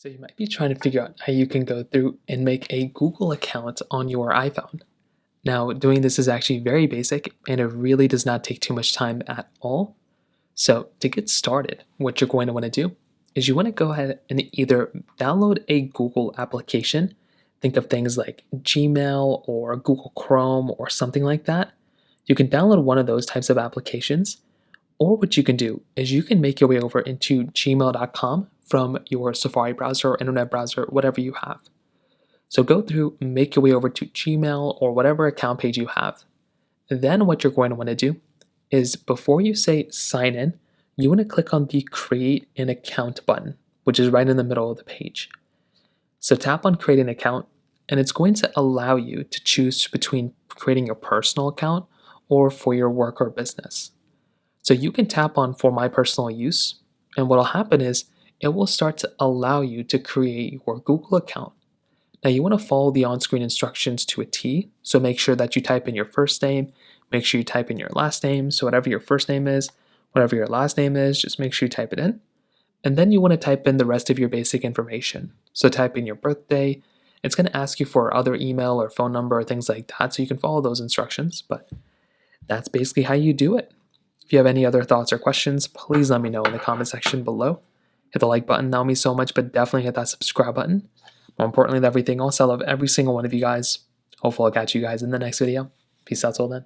So you might be trying to figure out how you can go through and make a Google account on your iPhone. Now, doing this is actually very basic and it really does not take too much time at all. So to get started, what you're going to want to do is you want to go ahead and either download a Google application. Think of things like Gmail or Google Chrome or something like that. You can download one of those types of applications. Or what you can do is you can make your way over into gmail.com from your Safari browser or internet browser, whatever you have. So go through, make your way over to Gmail or whatever account page you have. Then what you're going to want to do is before you say sign in, you want to click on the create an account button, which is right in the middle of the page. So tap on create an account and it's going to allow you to choose between creating your personal account or for your work or business. So you can tap on for my personal use, and what will happen is it will start to allow you to create your Google account. Now you want to follow the on-screen instructions to a T, so make sure that you type in your first name, make sure you type in your last name, so whatever your first name is, whatever your last name is, just make sure you type it in. And then you want to type in the rest of your basic information. So type in your birthday. It's going to ask you for other email or phone number or things like that, so you can follow those instructions, but that's basically how you do it. If you have any other thoughts or questions, please let me know in the comment section below. Hit the like button, that would mean so much, but definitely hit that subscribe button. More importantly than everything else, I love every single one of you guys. Hopefully I'll catch you guys in the next video. Peace out till then.